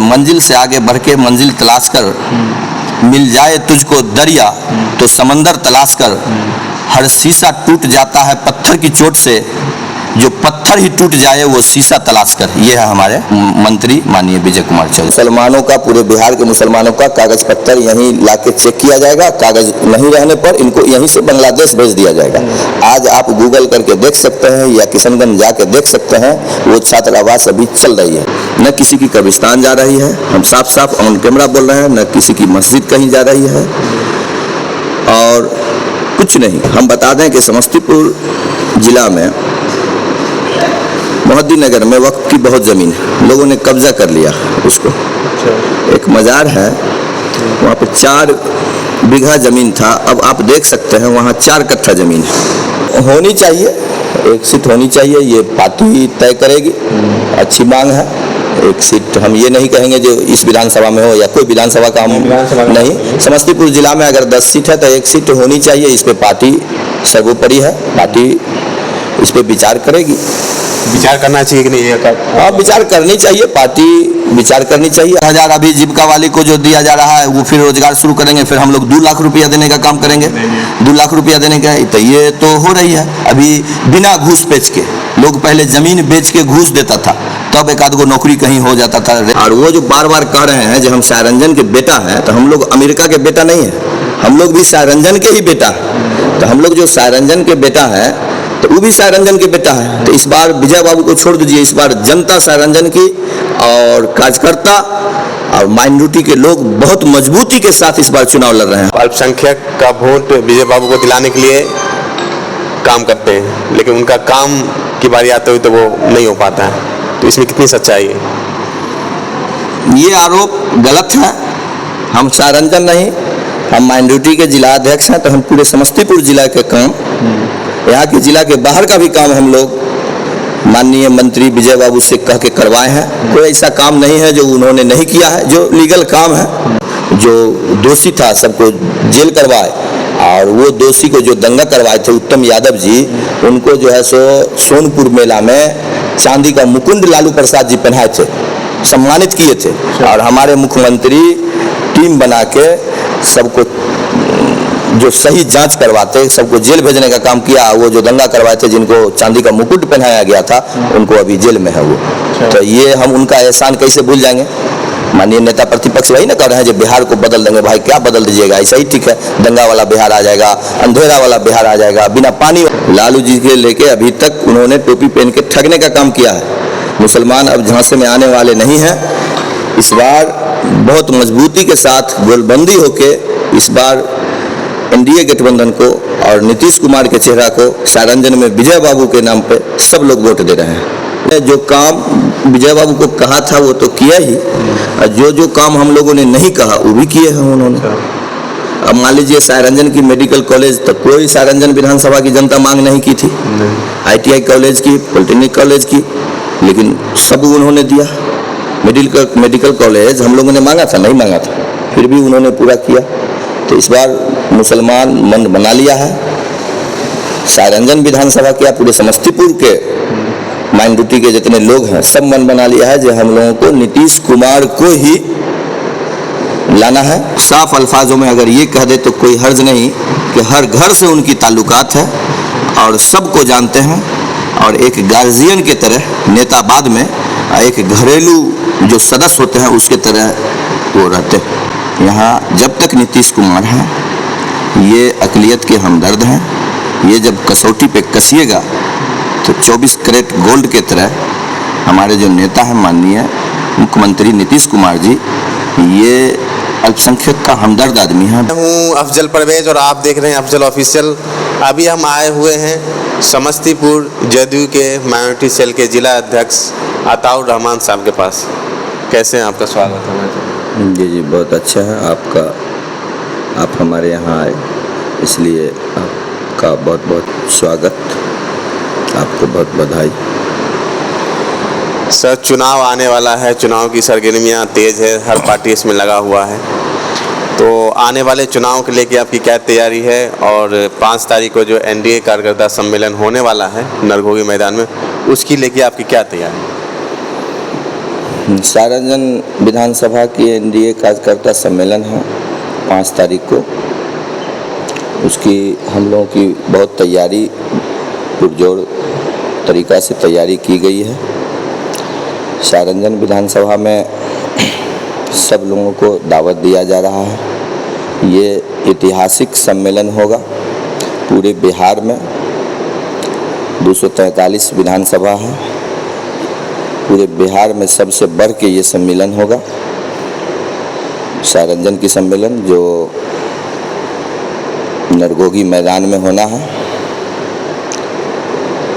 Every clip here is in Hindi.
मंजिल से आगे बढ़ के मंजिल तलाश कर, मिल जाए तुझको दरिया तो समंदर तलाश कर, हर शीशा टूट जाता है पत्थर की चोट से, जो पत्थर ही टूट जाए वो शीशा तलाश कर। ये है हमारे मंत्री माननीय विजय कुमार चौधरी। मुसलमानों का, पूरे बिहार के मुसलमानों का कागज पत्तर यहीं लाके चेक किया जाएगा। कागज नहीं रहने पर इनको यहीं से बांग्लादेश भेज दिया जाएगा। आज आप गूगल करके देख सकते हैं या किशनगंज जाके देख सकते हैं, वो छात्रावास अभी चल रही है। न किसी की कब्रिस्तान जा रही है, हम साफ साफ ऑन कैमरा बोल रहे हैं, न किसी की मस्जिद कहीं जा रही है, और कुछ नहीं। हम बता दें कि समस्तीपुर जिला में मोहद्दीनगर में वक्फ की बहुत ज़मीन है, लोगों ने कब्जा कर लिया उसको। एक मज़ार है, वहाँ पे 4 बीघा ज़मीन था, अब आप देख सकते हैं वहाँ 4 कट्ठा ज़मीन है। होनी चाहिए, एक सीट होनी चाहिए, ये पार्टी तय करेगी। अच्छी मांग है, एक सीट। हम ये नहीं कहेंगे जो इस विधानसभा में हो या कोई विधानसभा का, हम नहीं। समस्तीपुर जिला में अगर 10 सीट है तो एक सीट होनी चाहिए। इस पर पार्टी सर्वोपरि है, पार्टी इस पर विचार करेगी। विचार करना चाहिए कि नहीं? हाँ, विचार करनी चाहिए, पार्टी विचार करनी चाहिए। 1000 अभी जीविका वाली को जो दिया जा रहा है, वो फिर रोजगार शुरू करेंगे, फिर हम लोग 2 लाख रुपया देने का काम करेंगे। 2 लाख रुपया देने का, तो ये तो हो रही है अभी बिना घूस बेच के। लोग पहले जमीन बेच के घूस देता था, तब एक आध गो नौकरी कहीं हो जाता था। और वो जो बार बार कह रहे हैं जो हम सायरंजन के बेटा हैं, तो हम लोग अमेरिका के बेटा नहीं है, हम लोग भी सायरंजन के ही बेटा है। तो हम लोग जो सायरंजन के बेटा है, तो वो भी सायरंजन के बेटा है। तो इस बार विजय बाबू को छोड़ दीजिए, इस बार जनता सायरंजन की और कार्यकर्ता और माइनॉरिटी के लोग बहुत मजबूती के साथ इस बार चुनाव लड़ रहे हैं। अल्पसंख्यक का वोट विजय बाबू को दिलाने के लिए काम करते हैं, लेकिन उनका काम की बारी आते हुए तो वो नहीं हो पाता है, तो इसमें कितनी सच्चाई है? ये आरोप गलत है। हम सायरंजन नहीं, हम माइनॉरिटी के जिला अध्यक्ष हैं, तो हम पूरे समस्तीपुर जिला के काम, यहाँ के जिला के बाहर का भी काम हम लोग माननीय मंत्री विजय बाबू से कह के करवाए हैं। कोई ऐसा काम नहीं है जो उन्होंने नहीं किया है, जो लीगल काम है। जो दोषी था सबको जेल करवाए, और वो दोषी को जो दंगा करवाए थे उत्तम यादव जी, उनको जो है सो सोनपुर मेला में चांदी का मुकुंद लालू प्रसाद जी पहनाए थे, सम्मानित किए थे। और हमारे मुख्यमंत्री टीम बना के सबको जो सही जांच करवाते, सबको जेल भेजने का काम किया। वो जो दंगा करवाए थे, जिनको चांदी का मुकुट पहनाया गया था, उनको अभी जेल में है वो। तो ये हम उनका एहसान कैसे भूल जाएंगे? माननीय नेता प्रतिपक्ष वही ना कर रहे हैं जो बिहार को बदल देंगे। भाई क्या बदल दीजिएगा, ऐसा ही ठीक है। दंगा वाला बिहार आ जाएगा, अंधेरा वाला बिहार आ जाएगा, बिना पानी। लालू जी के लेके अभी तक उन्होंने टोपी पहन के ठगने का काम किया है। मुसलमान अब झांसे में आने वाले नहीं हैं। इस बार बहुत मजबूती के साथ गोलबंदी होके इस बार एनडीए गठबंधन को और नीतीश कुमार के चेहरा को सायरंजन में विजय बाबू के नाम पे सब लोग वोट दे रहे हैं। जो काम विजय बाबू को कहा था वो तो किया ही, और जो काम हम लोगों ने नहीं कहा वो भी किए हैं उन्होंने। अब मान लीजिए सायरंजन की मेडिकल कॉलेज, तो कोई सायरंजन विधानसभा की जनता मांग नहीं की थी। ITI कॉलेज की, पॉलिटेक्निक कॉलेज की, लेकिन सब उन्होंने दिया। मेडिकल कॉलेज हम लोगों ने मांगा था, नहीं मांगा था, फिर भी उन्होंने पूरा किया। तो इस बार मुसलमान मन बना लिया है। सायरंजन विधानसभा क्या, पूरे समस्तीपुर के माइनॉरिटी के जितने लोग हैं सब मन बना लिया है जो हम लोगों को नीतीश कुमार को ही लाना है। साफ अल्फाजों में अगर ये कह दे तो कोई हर्ज नहीं कि हर घर से उनकी ताल्लुकात है और सबको जानते हैं, और एक गार्जियन के तरह नेता बाद में एक घरेलू जो सदस्य होते हैं उसके तरह वो रहते हैं। यहाँ जब तक नीतीश कुमार हैं, ये अक़लियत के हमदर्द हैं। ये जब कसौटी पे कसिएगा तो 24 कैरेट गोल्ड के तरह हमारे जो नेता हैं माननीय मुख्यमंत्री नीतीश कुमार जी, ये अल्पसंख्यक का हमदर्द आदमी है। मैं हूँ अफजल परवेज और आप देख रहे हैं अफजल ऑफिशियल। अभी हम आए हुए हैं समस्तीपुर जदयू के माइनॉरिटी सेल के जिला अध्यक्ष अताउर रहमान साहब के पास। कैसे हैं? आपका स्वागत है। जी बहुत अच्छा है आपका, आप हमारे यहाँ आए, इसलिए आपका बहुत बहुत स्वागत, आपको बहुत बधाई। सर, चुनाव आने वाला है, चुनाव की सरगर्मियाँ तेज़ है, हर पार्टी इसमें लगा हुआ है, तो आने वाले चुनाव के लेके आपकी क्या तैयारी है? और 5 तारीख को जो एनडीए कार्यकर्ता सम्मेलन होने वाला है नरघोगी मैदान में, उसकी लेके आपकी क्या तैयारी है? सारंजन विधानसभा की एनडीए कार्यकर्ता सम्मेलन है 5 तारीख को। उसकी हम लोगों की बहुत तैयारी पुरजोर तरीक़ा से तैयारी की गई है। सारंजन विधानसभा में सब लोगों को दावत दिया जा रहा है। ये ऐतिहासिक सम्मेलन होगा। पूरे बिहार में 243 विधानसभा है। पूरे बिहार में सबसे बढ़ के ये सम्मेलन होगा, सारंजन की सम्मेलन, जो नरगोगी मैदान में होना है।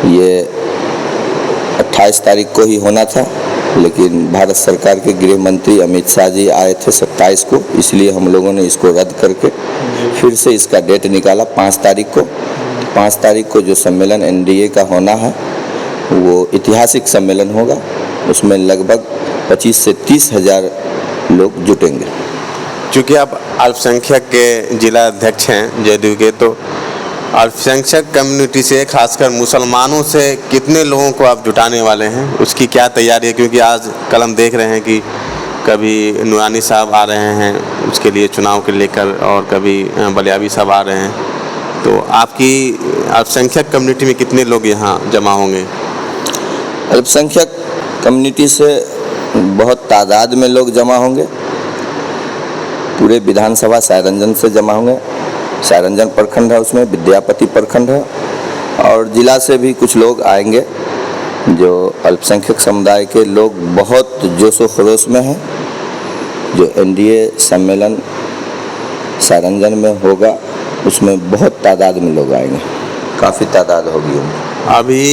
ये 28 तारीख को ही होना था, लेकिन भारत सरकार के गृह मंत्री अमित शाह जी आए थे 27 को, इसलिए हम लोगों ने इसको रद्द करके फिर से इसका डेट निकाला 5 तारीख को। 5 तारीख को जो सम्मेलन एनडीए का होना है वो ऐतिहासिक सम्मेलन होगा। उसमें लगभग 25 से 30 हज़ार लोग जुटेंगे। चूँकि आप अल्पसंख्यक के जिला अध्यक्ष हैं जदयू के, तो अल्पसंख्यक कम्युनिटी से, खासकर मुसलमानों से कितने लोगों को आप जुटाने वाले हैं? उसकी क्या तैयारी है? क्योंकि आज कल हम देख रहे हैं कि कभी नूरानी साहब आ रहे हैं उसके लिए चुनाव के लेकर, और कभी बलियावी साहब आ रहे हैं, तो आपकी अल्पसंख्यक कम्युनिटी में कितने लोग यहाँ जमा होंगे? अल्पसंख्यक कम्युनिटी से बहुत तादाद में लोग जमा होंगे। पूरे विधानसभा सारंजन से जमा होंगे। सारंजन प्रखंड है, उसमें विद्यापति प्रखंड है, और जिला से भी कुछ लोग आएंगे। जो अल्पसंख्यक समुदाय के लोग बहुत जोशो खरोश में हैं। जो एनडीए सम्मेलन सारंजन में होगा उसमें बहुत तादाद में लोग आएंगे, काफ़ी तादाद होगी। अभी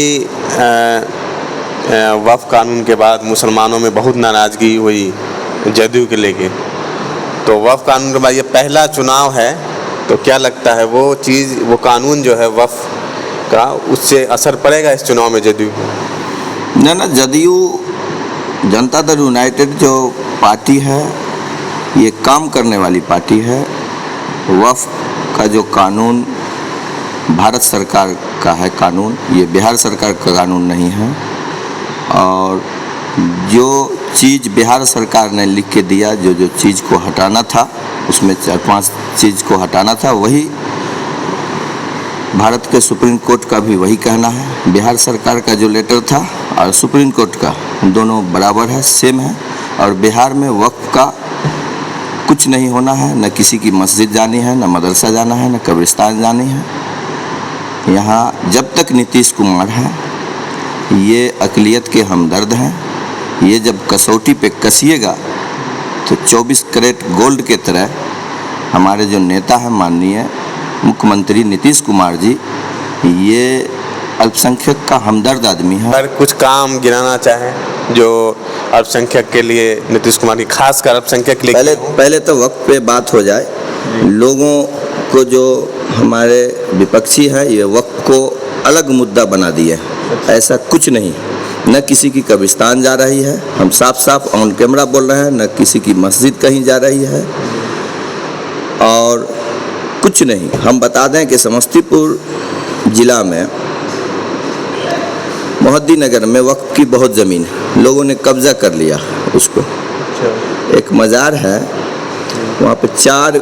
वक्फ कानून के बाद मुसलमानों में बहुत नाराज़गी हुई जदयू के लेके, तो वक्फ कानून के बाद ये पहला चुनाव है, तो क्या लगता है वो चीज़, वो कानून जो है वक्फ का, उससे असर पड़ेगा इस चुनाव में जदयू? ना, जदयू जनता दल यूनाइटेड जो पार्टी है ये काम करने वाली पार्टी है। वक्फ का जो कानून भारत सरकार का है कानून, ये बिहार सरकार का कानून नहीं है। और जो चीज़ बिहार सरकार ने लिख के दिया, जो चीज़ को हटाना था, उसमें 4-5 चीज़ को हटाना था, वही भारत के सुप्रीम कोर्ट का भी वही कहना है। बिहार सरकार का जो लेटर था और सुप्रीम कोर्ट का, दोनों बराबर है, सेम है। और बिहार में वक्फ का कुछ नहीं होना है, न किसी की मस्जिद जानी है, न मदरसा जाना है, न कब्रिस्तान जानी है। यहाँ जब तक नीतीश कुमार हैं, ये अक़लियत के हमदर्द हैं। ये जब कसौटी पे कसिएगा तो 24 कैरेट गोल्ड के तरह हमारे जो नेता हैं माननीय मुख्यमंत्री नीतीश कुमार जी, ये अल्पसंख्यक का हमदर्द आदमी है। अगर कुछ काम गिनाना चाहें जो अल्पसंख्यक के लिए, नीतीश कुमार की खासकर अल्पसंख्यक के लिए, पहले तो वक्त पे बात हो जाए। लोगों को, जो हमारे विपक्षी हैं, ये वक्त को अलग मुद्दा बना दिए। ऐसा कुछ नहीं, न किसी की कब्रिस्तान जा रही है, हम साफ साफ ऑन कैमरा बोल रहे हैं, न किसी की मस्जिद कहीं जा रही है, और कुछ नहीं। हम बता दें कि समस्तीपुर ज़िला में मोहद्दी नगर में वक्फ की बहुत ज़मीन है, लोगों ने कब्जा कर लिया उसको। एक मज़ार है, वहाँ पे 4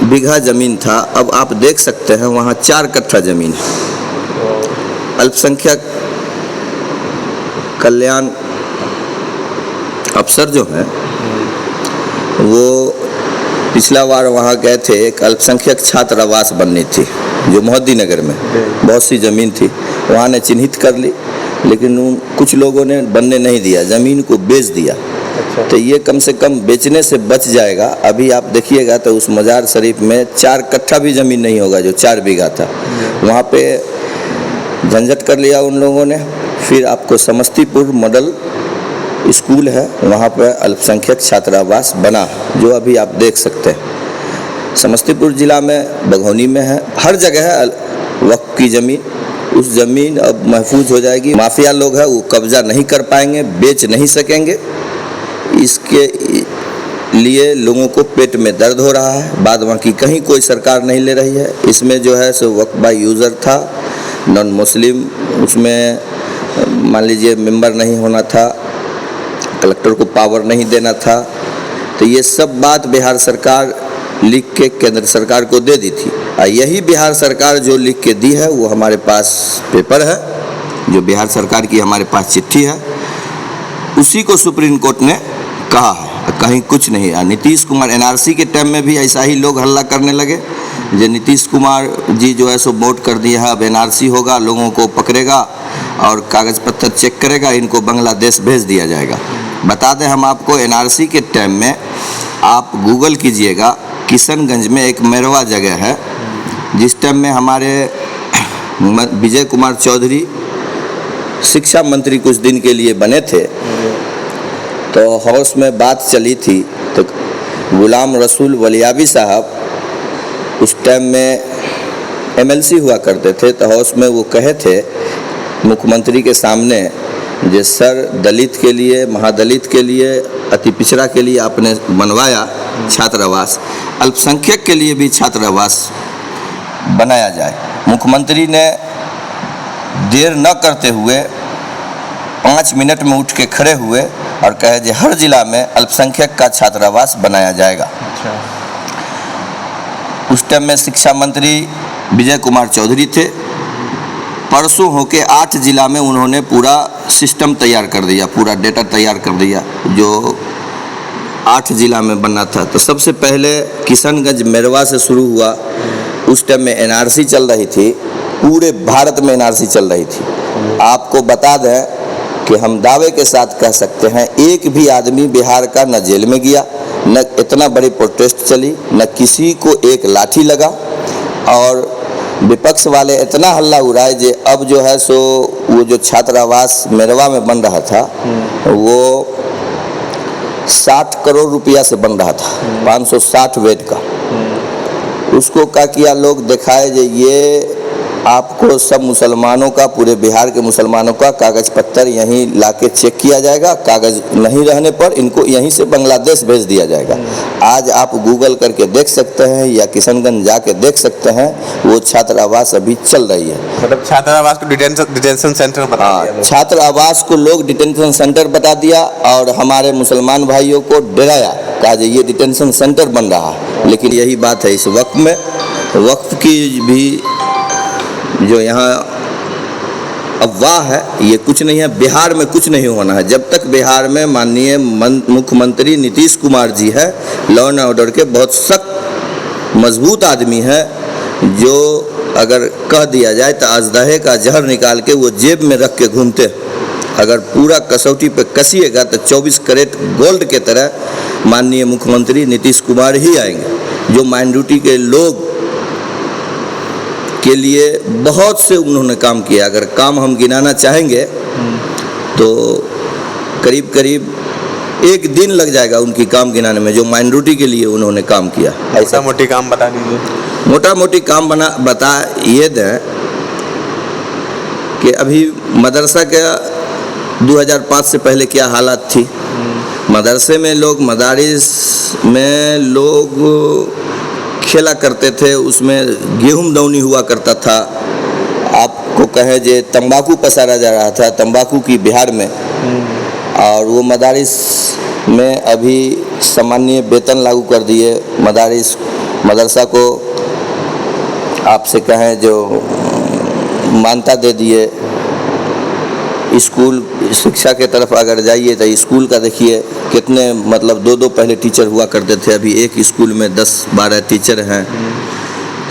बीघा ज़मीन था, अब आप देख सकते हैं वहाँ 4 कट्ठा ज़मीन है। अल्पसंख्यक कल्याण अफसर जो हैं वो पिछला बार वहाँ गए थे, एक अल्पसंख्यक छात्रावास बननी थी जो मोहद्दी नगर में, बहुत सी ज़मीन थी, वहाँ ने चिन्हित कर ली, लेकिन कुछ लोगों ने बनने नहीं दिया, ज़मीन को बेच दिया। तो ये कम से कम बेचने से बच जाएगा। अभी आप देखिएगा तो उस मज़ार शरीफ में 4 कट्ठा भी ज़मीन नहीं होगा, जो 4 बीघा था, वहाँ पे झंझट कर लिया उन लोगों ने। फिर आपको समस्तीपुर मॉडल स्कूल है, वहाँ पर अल्पसंख्यक छात्रावास बना, जो अभी आप देख सकते हैं। समस्तीपुर ज़िला में, बघौनी में है, हर जगह है वक्फ की ज़मीन। उस ज़मीन अब महफूज हो जाएगी। माफिया लोग हैं, वो कब्जा नहीं कर पाएंगे, बेच नहीं सकेंगे। इसके लिए लोगों को पेट में दर्द हो रहा है। बाद बाकी कहीं कोई सरकार नहीं ले रही है। इसमें जो है सो वक्फ बाय यूज़र था, नॉन मुस्लिम उसमें मान लीजिए मेंबर नहीं होना था, कलेक्टर को पावर नहीं देना था। तो ये सब बात बिहार सरकार लिख के केंद्र सरकार को दे दी थी, और यही बिहार सरकार जो लिख के दी है वो हमारे पास पेपर है, जो बिहार सरकार की हमारे पास चिट्ठी है, उसी को सुप्रीम कोर्ट ने कहा है, कहीं कुछ नहीं है। नीतीश कुमार एनआरसी के टाइम में भी ऐसा ही लोग हल्ला करने लगे, जो नीतीश कुमार जी जो है सो वोट कर दिया है, अब एनआरसी होगा, लोगों को पकड़ेगा और कागज़ पत्तर चेक करेगा, इनको बांग्लादेश भेज दिया जाएगा। बता दें हम आपको, एनआरसी के टाइम में आप गूगल कीजिएगा, किशनगंज में एक मैरवा जगह है, जिस टाइम में हमारे विजय कुमार चौधरी शिक्षा मंत्री कुछ दिन के लिए बने थे, तो हाउस में बात चली थी, तो गुलाम रसूल वलियाबी साहब उस टाइम में एमएलसी हुआ करते थे, तो हाउस में वो कहे थे मुख्यमंत्री के सामने, जे सर दलित के लिए, महादलित के लिए, अति पिछड़ा के लिए आपने बनवाया छात्रावास, अल्पसंख्यक के लिए भी छात्रावास बनाया जाए। मुख्यमंत्री ने देर न करते हुए 5 मिनट में उठ के खड़े हुए और कहे कि हर जिला में अल्पसंख्यक का छात्रावास बनाया जाएगा। उस टाइम में शिक्षा मंत्री विजय कुमार चौधरी थे। परसों होके 8 जिला में उन्होंने पूरा सिस्टम तैयार कर दिया, पूरा डेटा तैयार कर दिया, जो 8 जिला में बनना था। तो सबसे पहले किशनगंज मैरवा से शुरू हुआ। उस टाइम में एनआरसी चल रही थी, पूरे भारत में एनआरसी चल रही थी। आपको बता दें कि हम दावे के साथ कह सकते हैं, एक भी आदमी बिहार का न जेल में गया, न इतना बड़ी प्रोटेस्ट चली, न किसी को एक लाठी लगा, और विपक्ष वाले इतना हल्ला उड़ाए जे अब जो है सो वो जो छात्रावास मैरवा में बन रहा था वो 60 करोड़ रुपया से बन रहा था, 560 बेड का। उसको क्या किया लोग, दिखाए जे ये आपको सब मुसलमानों का, पूरे बिहार के मुसलमानों का कागज़ पत्तर यहीं लाके चेक किया जाएगा, कागज़ नहीं रहने पर इनको यहीं से बांग्लादेश भेज दिया जाएगा। आज आप गूगल करके देख सकते हैं या किशनगंज जाके देख सकते हैं, वो छात्रावास अभी चल रही है। मतलब छात्रावास को डिटेंशन सेंटर बता दिया। छात्रावास को लोग डिटेंशन सेंटर बता दिया और हमारे मुसलमान भाइयों को डराया, कहा जे ये डिटेंशन सेंटर बन रहा है। लेकिन यही बात है, इस वक्त में वक्त की भी जो यहाँ अफवाह है, ये कुछ नहीं है। बिहार में कुछ नहीं होना है जब तक बिहार में माननीय मुख्यमंत्री नीतीश कुमार जी है, लॉ एंड ऑर्डर के बहुत सख्त मजबूत आदमी है, जो अगर कह दिया जाए तो अजदहे का जहर निकाल के वो जेब में रख के घूमते। अगर पूरा कसौटी पे कसिएगा तो 24 कैरेट गोल्ड के तरह माननीय मुख्यमंत्री नीतीश कुमार ही आएंगे, जो माइनॉरिटी के लोग के लिए बहुत से उन्होंने काम किया। अगर काम हम गिनाना चाहेंगे तो करीब करीब 1 दिन लग जाएगा उनकी काम गिनाने में, जो माइनॉरिटी के लिए उन्होंने काम किया। ऐसा मोटी काम बता दीजिए। मोटा मोटी काम बता ये दें कि अभी मदरसा के 2005 से पहले क्या हालत थी। मदरसे में लोग, मदारिस में लोग खेला करते थे, उसमें गेहूं दौनी हुआ करता था। आपको कहे जे तंबाकू पसारा जा रहा था, तंबाकू की बिहार में, और वो मदारिस में अभी सामान्य वेतन लागू कर दिए। मदरसा को आपसे कहें जो मान्यता दे दिए। स्कूल शिक्षा के तरफ अगर जाइए तो स्कूल का देखिए कितने, मतलब 2-2 पहले टीचर हुआ करते थे, अभी एक स्कूल में 10-12 टीचर हैं।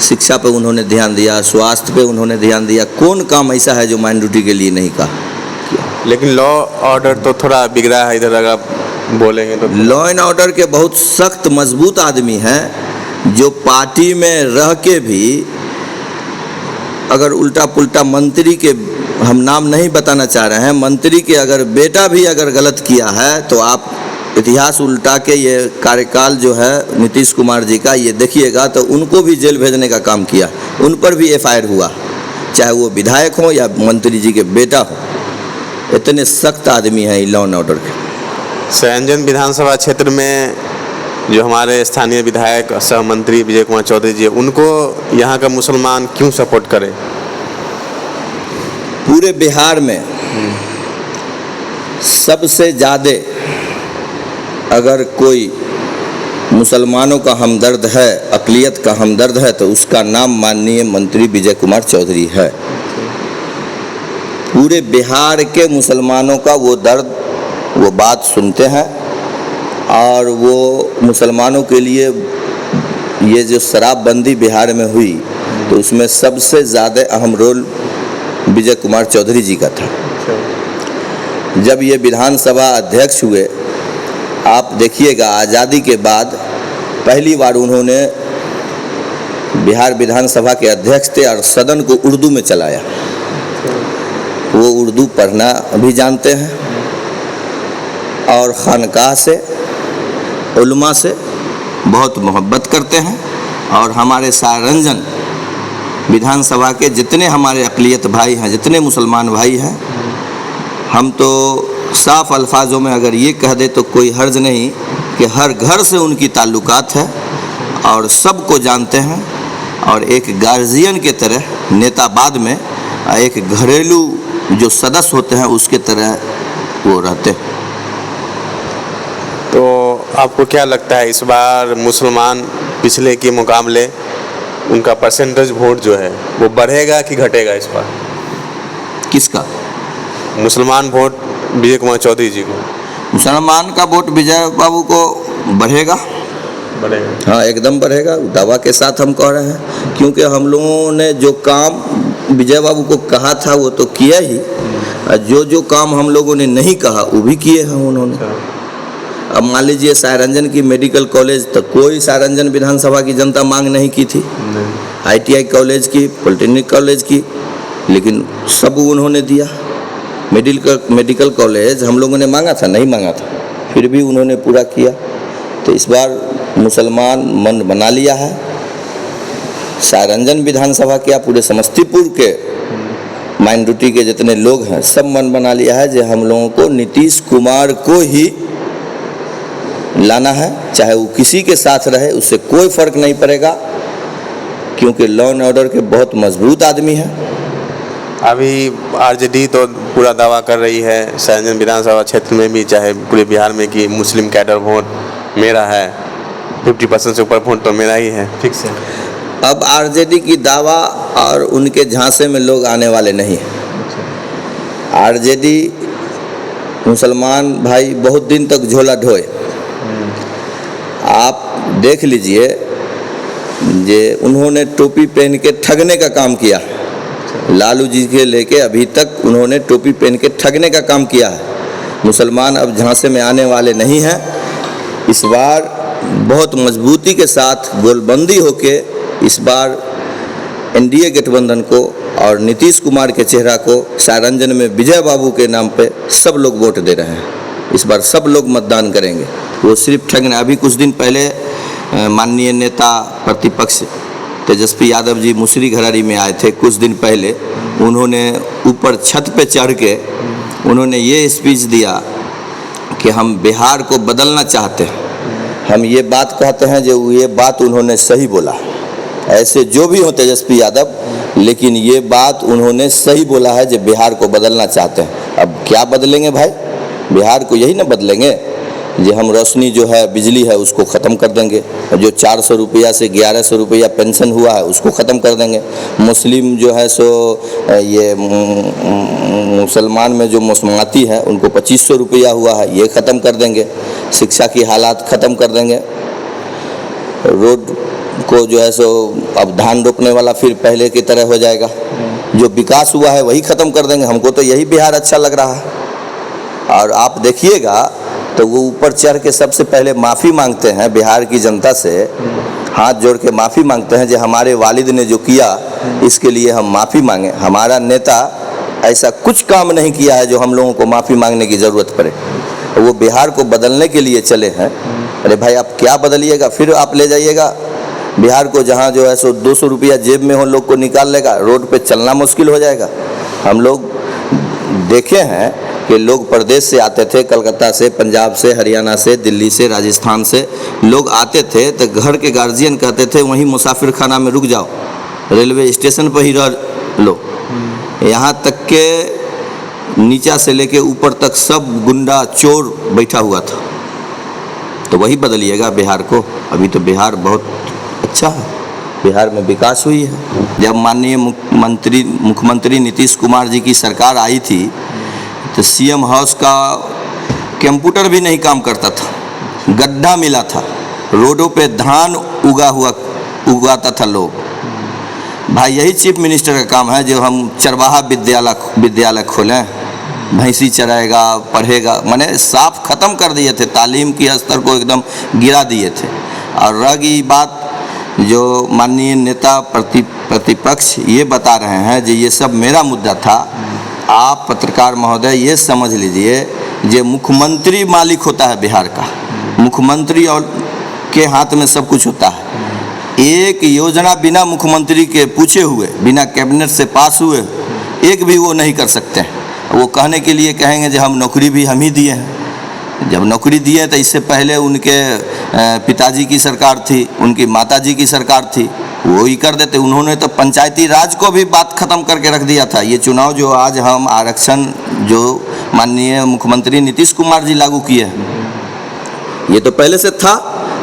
शिक्षा पे उन्होंने ध्यान दिया, स्वास्थ्य पे उन्होंने ध्यान दिया। कौन काम ऐसा है जो माइनॉरिटी के लिए नहीं किया? लेकिन लॉ ऑर्डर तो थोड़ा बिगड़ा है इधर, अगर बोलेंगे तो। लॉ एंड ऑर्डर के बहुत सख्त मजबूत आदमी हैं, जो पार्टी में रह के भी अगर उल्टा पुल्टा मंत्री के, हम नाम नहीं बताना चाह रहे हैं, मंत्री के अगर बेटा भी अगर गलत किया है तो आप इतिहास उल्टा के ये कार्यकाल जो है नीतीश कुमार जी का ये देखिएगा, तो उनको भी जेल भेजने का काम किया, उन पर भी एफआईआर हुआ, चाहे वो विधायक हो या मंत्री जी के बेटा हो। इतने सख्त आदमी हैं लॉ एंड ऑर्डर के। सयाजीगंज विधानसभा क्षेत्र में जो हमारे स्थानीय विधायक सह मंत्री विजय कुमार चौधरी जी, उनको यहाँ का मुसलमान क्यों सपोर्ट करें? पूरे बिहार में सबसे ज़्यादा अगर कोई मुसलमानों का हमदर्द है, अक़लियत का हमदर्द है, तो उसका नाम माननीय मंत्री विजय कुमार चौधरी है। पूरे बिहार के मुसलमानों का वो दर्द, वो बात सुनते हैं और वो मुसलमानों के लिए ये जो शराबबंदी बिहार में हुई तो उसमें सबसे ज़्यादा अहम रोल विजय कुमार चौधरी जी का था। जब ये विधानसभा अध्यक्ष हुए, आप देखिएगा आज़ादी के बाद पहली बार उन्होंने बिहार विधानसभा के अध्यक्ष थे और सदन को उर्दू में चलाया। वो उर्दू पढ़ना भी जानते हैं और खानकाह से, उलमा से बहुत मोहब्बत करते हैं। और हमारे सारंजन विधानसभा के जितने हमारे अक़लियत भाई हैं, जितने मुसलमान भाई हैं, हम तो साफ अल्फाजों में अगर ये कह दे तो कोई हर्ज नहीं कि हर घर से उनकी ताल्लुकात है और सबको जानते हैं और एक गार्जियन के तरह नेता बाद में एक घरेलू जो सदस्य होते हैं उसके तरह वो रहते हैं। तो आपको क्या लगता है इस बार मुसलमान पिछले के मुकाबले उनका परसेंटेज वोट जो है वो बढ़ेगा कि घटेगा इस बार? किसका? मुसलमान वोट विजय कुमार चौधरी जी को। मुसलमान का वोट विजय बाबू को बढ़ेगा। बढ़ेगा? हाँ, एकदम बढ़ेगा, दावा के साथ हम कह रहे हैं। क्योंकि हम लोगों ने जो काम विजय बाबू को कहा था वो तो किया ही, और जो काम हम लोगों ने नहीं कहा वो भी किए हैं उन्होंने। अब मान लीजिए सारंजन की मेडिकल कॉलेज, तो कोई सारंजन विधानसभा की जनता मांग नहीं की थी। ITI कॉलेज की, पॉलिटेक्निक कॉलेज की, लेकिन सब उन्होंने दिया। मेडिकल कॉलेज हम लोगों ने मांगा था, नहीं मांगा था, फिर भी उन्होंने पूरा किया। तो इस बार मुसलमान मन बना लिया है। सारंजन विधानसभा क्या, पूरे समस्तीपुर के माइनॉरिटी के जितने लोग हैं सब मन बना लिया है कि हम लोगों को नीतीश कुमार को ही लाना है, चाहे वो किसी के साथ रहे, उससे कोई फर्क नहीं पड़ेगा, क्योंकि लॉ एंड ऑर्डर के बहुत मजबूत आदमी हैं। अभी RJD तो पूरा दावा कर रही है सारंजन विधानसभा क्षेत्र में भी, चाहे पूरे बिहार में, कि मुस्लिम कैडर वोट मेरा है, 50% से ऊपर वोट तो मेरा ही है, फिक्स है। अब RJD की दावा और उनके झांसे में लोग आने वाले नहीं हैं। RJD मुसलमान भाई बहुत दिन तक झोला ढोए। आप देख लीजिए, जे उन्होंने टोपी पहन के ठगने का काम किया, लालू जी के लेके अभी तक उन्होंने टोपी पहन के ठगने का काम किया है। मुसलमान अब झांसे में आने वाले नहीं हैं। इस बार बहुत मजबूती के साथ गोलबंदी होके इस बार NDA गठबंधन को और नीतीश कुमार के चेहरा को सारंजन में विजय बाबू के नाम पे सब लोग वोट दे रहे हैं। इस बार सब लोग मतदान करेंगे। वो सिर्फ ठगना, अभी कुछ दिन पहले माननीय नेता प्रतिपक्ष तेजस्वी यादव जी मुसरी घरारी में आए थे कुछ दिन पहले। उन्होंने ऊपर छत पे चढ़ के उन्होंने ये स्पीच दिया कि हम बिहार को बदलना चाहते हैं। हम ये बात कहते हैं जो ये बात उन्होंने सही बोला। ऐसे जो भी हो तेजस्वी यादव, लेकिन ये बात उन्होंने सही बोला है जो बिहार को बदलना चाहते हैं। अब क्या बदलेंगे भाई? बिहार को यही ना बदलेंगे जो हम रोशनी जो है, बिजली है, उसको ख़त्म कर देंगे। जो 400 रुपया से 1100 रुपया पेंशन हुआ है उसको ख़त्म कर देंगे। मुस्लिम जो है सो ये मुसलमान में जो मुस्माती है उनको 2500 रुपया हुआ है, ये ख़त्म कर देंगे। शिक्षा की हालात ख़त्म कर देंगे। रोड को जो है सो अब धान रोपने वाला फिर पहले की तरह हो जाएगा। जो विकास हुआ है वही ख़त्म कर देंगे। हमको तो यही बिहार अच्छा लग रहा है। और आप देखिएगा तो वो ऊपर चढ़ के सबसे पहले माफ़ी मांगते हैं बिहार की जनता से, हाथ जोड़ के माफ़ी मांगते हैं जो हमारे वालिद ने जो किया इसके लिए हम माफ़ी मांगें। हमारा नेता ऐसा कुछ काम नहीं किया है जो हम लोगों को माफ़ी मांगने की ज़रूरत पड़े। वो बिहार को बदलने के लिए चले हैं। अरे भाई, आप क्या बदलिएगा? फिर आप ले जाइएगा बिहार को जहाँ जो है सो 200 रुपया जेब में हो लोग को निकाल लेगा, रोड पे चलना मुश्किल हो जाएगा। हम लोग देखे हैं कि लोग प्रदेश से आते थे, कलकत्ता से, पंजाब से, हरियाणा से, दिल्ली से, राजस्थान से लोग आते थे तो घर के गार्जियन कहते थे वहीं मुसाफिर खाना में रुक जाओ, रेलवे स्टेशन पर ही रह लो। यहाँ तक के नीचा से लेके ऊपर तक सब गुंडा चोर बैठा हुआ था। तो वही बदलिएगा बिहार को। अभी तो बिहार बहुत अच्छा है, बिहार में विकास हुई है। जब माननीय मुख्यमंत्री नीतीश कुमार जी की सरकार आई थी तो सीएम हाउस का कंप्यूटर भी नहीं काम करता था, गड्ढा मिला था, रोडों पे धान उगाता था लोग। भाई यही चीफ मिनिस्टर का काम है जो हम चरवाहा विद्यालय खोलें, भैंसी चराएगा, पढ़ेगा, माने साफ ख़त्म कर दिए थे, तालीम की स्तर को एकदम गिरा दिए थे। और रह गई बात जो माननीय नेता प्रतिपक्ष ये बता रहे हैं जो ये सब मेरा मुद्दा था, आप पत्रकार महोदय ये समझ लीजिए जो मुख्यमंत्री मालिक होता है बिहार का, मुख्यमंत्री और के हाथ में सब कुछ होता है। एक योजना बिना मुख्यमंत्री के पूछे हुए, बिना कैबिनेट से पास हुए एक भी वो नहीं कर सकते हैं। वो कहने के लिए कहेंगे जो हम नौकरी भी हम ही दिए हैं। जब नौकरी दिए तो इससे पहले उनके पिताजी की सरकार थी, उनकी माताजी की सरकार थी, वो ही कर देते। उन्होंने तो पंचायती राज को भी बात ख़त्म करके रख दिया था। ये चुनाव जो आज हम आरक्षण जो माननीय मुख्यमंत्री नीतीश कुमार जी लागू किए हैं, ये तो पहले से था।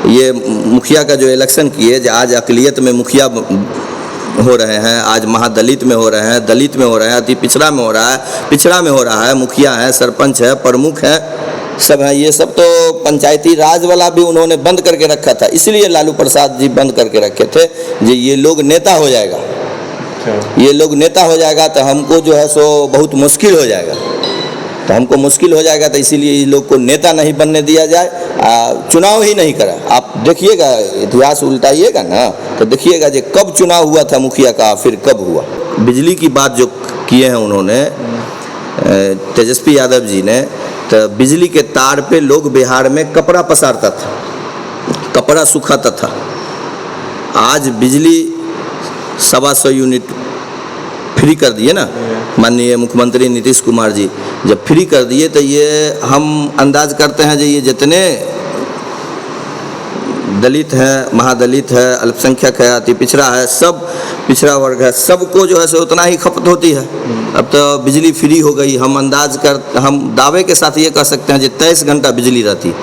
ये मुखिया का जो इलेक्शन किए, जो आज अक़लियत में मुखिया हो रहे हैं, आज महादलित में हो रहे हैं, दलित में हो रहे हैं, अति पिछड़ा में हो रहा है, पिछड़ा में हो रहा है, मुखिया है, सरपंच है, प्रमुख है, सब है। ये सब तो पंचायती राज वाला भी उन्होंने बंद करके रखा था, इसलिए लालू प्रसाद जी बंद करके रखे थे जो ये लोग नेता हो जाएगा, ये लोग नेता हो जाएगा तो हमको जो है सो बहुत मुश्किल हो जाएगा, तो हमको मुश्किल हो जाएगा, तो इसीलिए ये लोग को नेता नहीं बनने दिया जाए, चुनाव ही नहीं करा। आप देखिएगा, इतिहास उल्टाइएगा ना तो देखिएगा जो कब चुनाव हुआ था मुखिया का, फिर कब हुआ। बिजली की बात जो किए हैं उन्होंने, तेजस्वी यादव जी ने, तो बिजली के तार पे लोग बिहार में कपड़ा पसारता था, कपड़ा सुखाता था। आज बिजली 125 यूनिट फ्री कर दिए ना माननीय मुख्यमंत्री नीतीश कुमार जी, जब फ्री कर दिए तो ये हम अंदाज करते हैं जो ये जितने दलित हैं, महादलित है, अल्पसंख्यक है, अति पिछड़ा है, सब पिछड़ा वर्ग है, सबको जो है सो उतना ही खपत होती है। अब तो बिजली फ्री हो गई, हम दावे के साथ ये कह सकते हैं जो 23 घंटा बिजली रहती।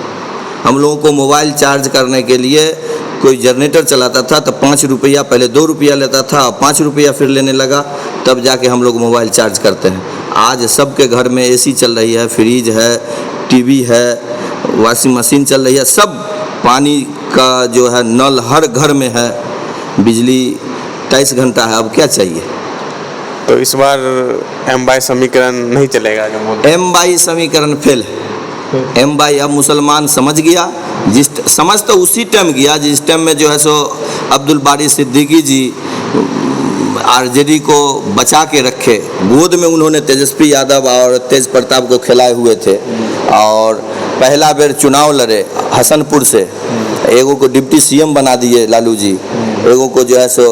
हम लोगों को मोबाइल चार्ज करने के लिए कोई जनरेटर चलाता था तो 5 रुपया, पहले 2 रुपया लेता था, 5 रुपया फिर लेने लगा, तब जाके हम लोग मोबाइल चार्ज करते हैं। आज सबके घर में एसी चल रही है, फ्रिज है, टीवी है, वॉशिंग मशीन चल रही है, सब पानी का जो है नल हर घर में है, बिजली 23 घंटा है। अब क्या चाहिए? तो इस बार M/2 समीकरण नहीं चलेगा? M/2 समीकरण फेल है। M/2 अब मुसलमान समझ गया, समझ तो उसी टाइम गया जिस टाइम में जो है सो अब्दुल बारी सिद्दीकी जी आरजेडी को बचा के रखे, गोद में उन्होंने तेजस्वी यादव और तेज प्रताप को खिलाए हुए थे, और पहला बेर चुनाव लड़े हसनपुर से, एगो को डिप्टी सीएम बना दिए लालू जी, एगो को जो है सो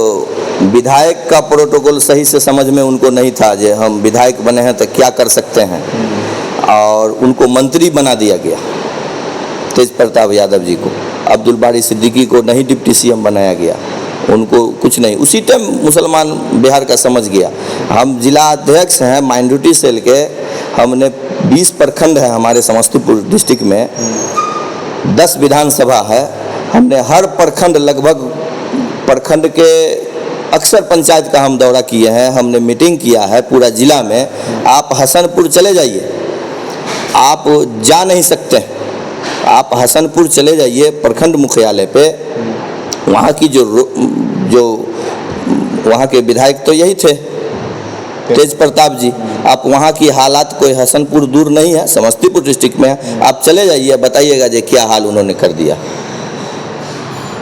विधायक का प्रोटोकॉल सही से समझ में उनको नहीं था जो हम विधायक बने हैं तो क्या कर सकते हैं, और उनको मंत्री बना दिया गया तेज प्रताप यादव जी को। अब्दुल बारी सिद्दीकी को नहीं डिप्टी सीएम बनाया गया, उनको कुछ नहीं। उसी टाइम मुसलमान बिहार का समझ गया। हम जिला अध्यक्ष हैं माइनॉरिटी सेल के, हमने 20 प्रखंड है हमारे समस्तीपुर डिस्ट्रिक्ट में, 10 विधानसभा है, हमने हर प्रखंड लगभग प्रखंड के अक्सर पंचायत का हम दौरा किए हैं, हमने मीटिंग किया है पूरा जिला में। आप हसनपुर चले जाइए, आप जा नहीं सकते, आप हसनपुर चले जाइए प्रखंड मुख्यालय पे, वहाँ की जो वहाँ के विधायक तो यही थे तेज प्रताप जी। आप वहाँ की हालात, कोई हसनपुर दूर नहीं है, समस्तीपुर डिस्ट्रिक्ट में है, आप चले जाइए, बताइएगा जो क्या हाल उन्होंने कर दिया।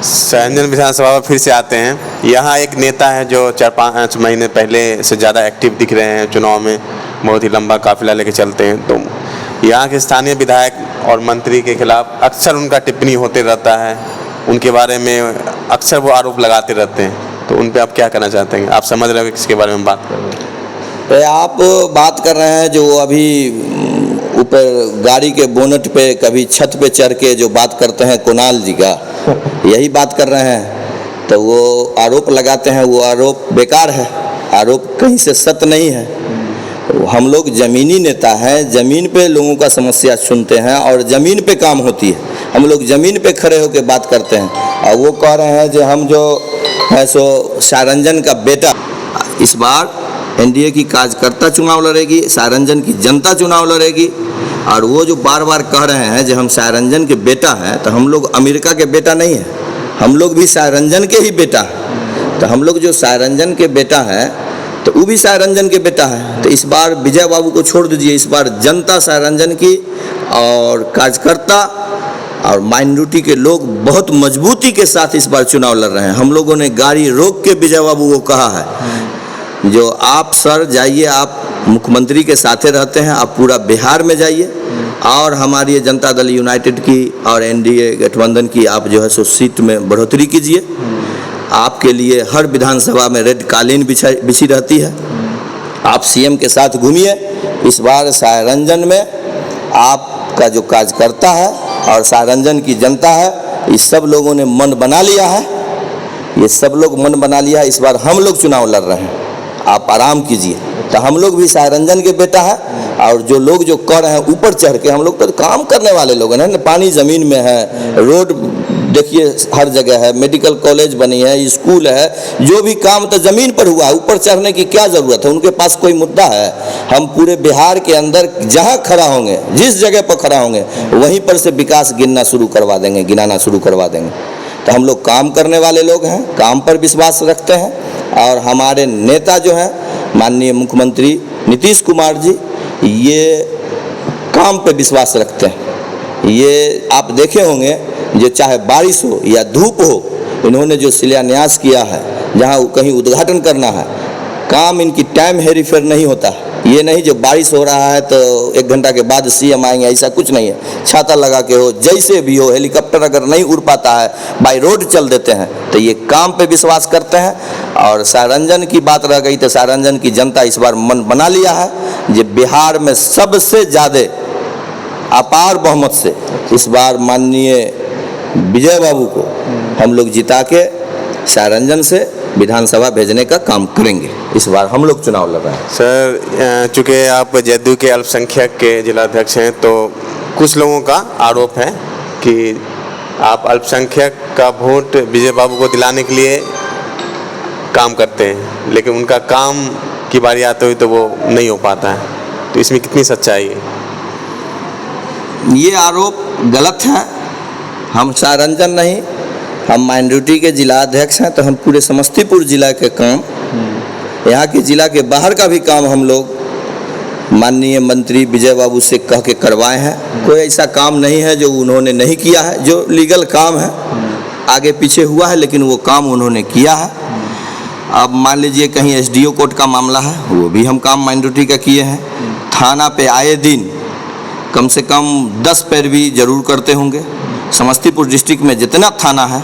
सरायरंजन विधानसभा में फिर से आते हैं। यहाँ एक नेता है जो 4-5 महीने पहले से ज़्यादा एक्टिव दिख रहे हैं चुनाव में, बहुत ही लंबा काफिला लेके चलते हैं। तो यहाँ के स्थानीय विधायक और मंत्री के खिलाफ अक्सर उनका टिप्पणी होते रहता है, उनके बारे में अक्सर वो आरोप लगाते रहते हैं, तो उन पे आप क्या कहना चाहते हैं? आप समझ रहे हो किसके बारे में बात कर रहे हैं? तो आप बात कर रहे हैं जो अभी ऊपर गाड़ी के बोनट पे, कभी छत पे चढ़ के जो बात करते हैं कुणाल जी का, यही बात कर रहे हैं। तो वो आरोप लगाते हैं, वो आरोप बेकार है, आरोप कहीं से सत्य नहीं है। हम लोग ज़मीनी नेता हैं, ज़मीन पे लोगों का समस्या सुनते हैं और ज़मीन पे काम होती है। हम लोग ज़मीन पे खड़े होकर बात करते हैं। और वो कह रहे हैं जो हम जो है सो सारंजन का बेटा, इस बार एनडीए की कार्यकर्ता चुनाव लड़ेगी, सारंजन की जनता चुनाव लड़ेगी। और वो जो बार बार कह रहे हैं जो हम सारंजन के बेटा हैं, तो हम लोग अमेरिका के बेटा नहीं हैं, हम लोग भी सारंजन के ही बेटा हैं। तो हम लोग जो सारंजन के बेटा हैं तो वो भी सारंजन के बेटा है। तो इस बार विजय बाबू को छोड़ दीजिए, इस बार जनता सारंजन की और कार्यकर्ता और माइनॉरिटी के लोग बहुत मजबूती के साथ इस बार चुनाव लड़ रहे हैं। हम लोगों ने गाड़ी रोक के विजय बाबू को कहा है जो आप सर जाइए, आप मुख्यमंत्री के साथे रहते हैं, आप पूरा बिहार में जाइए और हमारी जनता दल यूनाइटेड की और एनडीए गठबंधन की आप जो है सो सीट में बढ़ोतरी कीजिए। आपके लिए हर विधानसभा में रेड कालीन बिछी रहती है। आप सीएम के साथ घूमिए। इस बार सारंजन में आपका जो कार्यकर्ता है और सारंजन की जनता है, इस सब लोगों ने मन बना लिया है, ये सब लोग मन बना लिया है। इस बार हम लोग चुनाव लड़ रहे हैं, आप आराम कीजिए। तो हम लोग भी सारंजन के बेटा है और जो लोग जो कर रहे हैं ऊपर चढ़ के, हम लोग तो काम करने वाले लोग हैं ना। पानी ज़मीन में है, रोड देखिए हर जगह है, मेडिकल कॉलेज बनी है, स्कूल है, जो भी काम तो ज़मीन पर हुआ है, ऊपर चढ़ने की क्या ज़रूरत है। उनके पास कोई मुद्दा है? हम पूरे बिहार के अंदर जहाँ खड़ा होंगे, जिस जगह पर खड़ा होंगे, वहीं पर से विकास गिनना शुरू करवा देंगे, गिनाना शुरू करवा देंगे। तो हम लोग काम करने वाले लोग हैं, काम पर विश्वास रखते हैं। और हमारे नेता जो हैं माननीय मुख्यमंत्री नीतीश कुमार जी, ये काम पे विश्वास रखते हैं। ये आप देखे होंगे जो चाहे बारिश हो या धूप हो, इन्होंने जो शिलान्यास किया है, जहाँ कहीं उद्घाटन करना है, काम इनकी टाइम हेरी फेर नहीं होता है। ये नहीं जो बारिश हो रहा है तो 1 घंटा के बाद सीएम आएंगे, ऐसा कुछ नहीं है। छाता लगा के हो, जैसे भी हो, हेलीकॉप्टर अगर नहीं उड़ पाता है बाई रोड चल देते हैं। तो ये काम पे विश्वास करते हैं। और सारंजन की बात रह गई तो सारंजन की जनता इस बार मन बना लिया है जो बिहार में सबसे ज़्यादा अपार बहुमत से इस बार माननीय विजय बाबू को हम लोग जिता के सारंजन से विधानसभा भेजने का काम करेंगे। इस बार हम लोग चुनाव लड़ रहे हैं। सर, चूँकि आप जदयू के अल्पसंख्यक के जिलाध्यक्ष हैं, तो कुछ लोगों का आरोप है कि आप अल्पसंख्यक का वोट विजय बाबू को दिलाने के लिए काम करते हैं, लेकिन उनका काम की बारी आते हुए तो वो नहीं हो पाता है। तो इसमें कितनी सच्चाई है? ये आरोप गलत है। हम सारंजन नहीं, हम माइनॉरिटी के जिलाध्यक्ष हैं, तो हम पूरे समस्तीपुर जिला के काम, यहाँ के जिला के बाहर का भी काम हम लोग माननीय मंत्री विजय बाबू से कह के करवाए हैं। कोई ऐसा काम नहीं है जो उन्होंने नहीं किया है। जो लीगल काम है आगे पीछे हुआ है, लेकिन वो काम उन्होंने किया है। अब मान लीजिए कहीं एसडीओ कोर्ट का मामला है, वो भी हम काम माइनॉरिटी का किए हैं। थाना पे आए दिन कम से कम 10 पैरवी जरूर करते होंगे। समस्तीपुर डिस्ट्रिक्ट में जितना थाना है,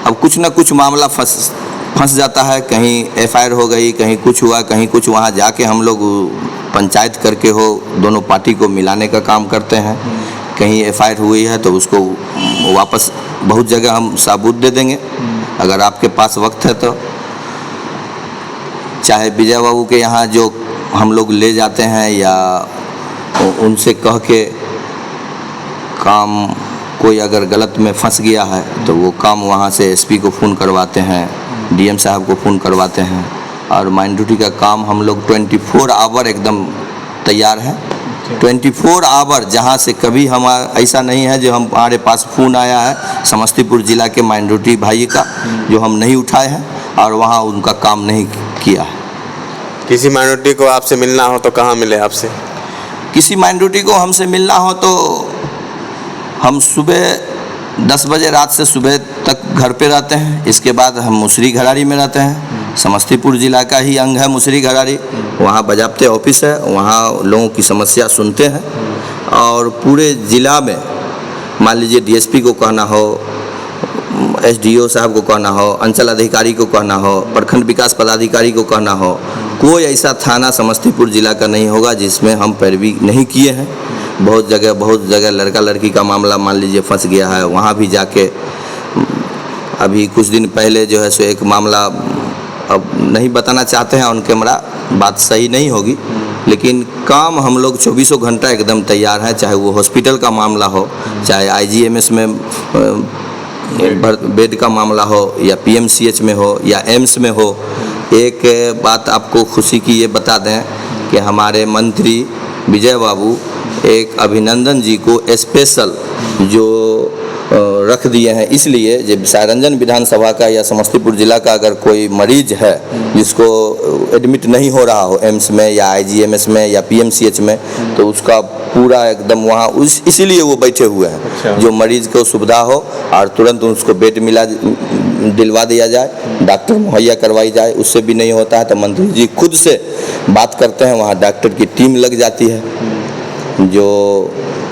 अब कुछ ना कुछ मामला फंस जाता है। कहीं एफआईआर हो गई, कहीं कुछ हुआ, कहीं कुछ, वहाँ जाके हम लोग पंचायत करके हो दोनों पार्टी को मिलाने का काम करते हैं। कहीं एफआईआर हुई है तो उसको वापस बहुत जगह हम सबूत दे देंगे अगर आपके पास वक्त है तो। चाहे विजय बाबू के यहाँ जो हम लोग ले जाते हैं या उनसे कह के काम कोई अगर गलत में फंस गया है तो वो काम वहाँ से एसपी को फ़ोन करवाते हैं, डीएम साहब को फ़ोन करवाते हैं। और माइनॉरिटी का काम हम लोग 24 आवर एकदम तैयार है। 24 आवर, जहाँ से कभी हमारा ऐसा नहीं है जो हमारे पास फ़ोन आया है समस्तीपुर ज़िला के माइनॉरिटी भाई का जो हम नहीं उठाए हैं और वहाँ उनका काम नहीं किया है। किसी माइनॉरिटी को आपसे मिलना हो तो कहाँ मिले आपसे? किसी माइनॉरिटी को हमसे मिलना हो तो हम सुबह 10 बजे रात से सुबह तक घर पे रहते हैं। इसके बाद हम मुसरी घरारी में रहते हैं। समस्तीपुर ज़िला का ही अंग है मुसरी घरारी, वहाँ बजाबते ऑफिस है, वहाँ लोगों की समस्या सुनते हैं। और पूरे ज़िला में मान लीजिए डीएसपी को कहना हो, एसडीओ साहब को कहना हो, अंचल अधिकारी को कहना हो, प्रखंड विकास पदाधिकारी को कहना हो, कोई ऐसा थाना समस्तीपुर ज़िला का नहीं होगा जिसमें हम पैरवी नहीं किए हैं। बहुत जगह लड़का लड़की का मामला मान लीजिए फंस गया है, वहाँ भी जाके अभी कुछ दिन पहले जो है सो एक मामला, अब नहीं बताना चाहते हैं ऑन कैमरा, बात सही नहीं होगी, लेकिन काम हम लोग 24 घंटा एकदम तैयार हैं, चाहे वो हॉस्पिटल का मामला हो, चाहे IGMS में बेड का मामला हो, या PMCH में हो, या एम्स में हो। एक बात आपको खुशी की ये बता दें कि हमारे मंत्री विजय बाबू एक अभिनंदन जी को स्पेशल जो रख दिए हैं, इसलिए जब सारंजन विधानसभा का या समस्तीपुर जिला का अगर कोई मरीज है जिसको एडमिट नहीं हो रहा हो एम्स में या IGMS में या PMCH में, तो उसका पूरा एकदम वहाँ इसीलिए वो बैठे हुए हैं। अच्छा। जो मरीज को सुविधा हो और तुरंत उसको बेड दिलवा दिया जाए, डॉक्टर मुहैया करवाई जाए। उससे भी नहीं होता है तो मंत्री जी खुद से बात करते हैं, वहाँ डॉक्टर की टीम लग जाती है। जो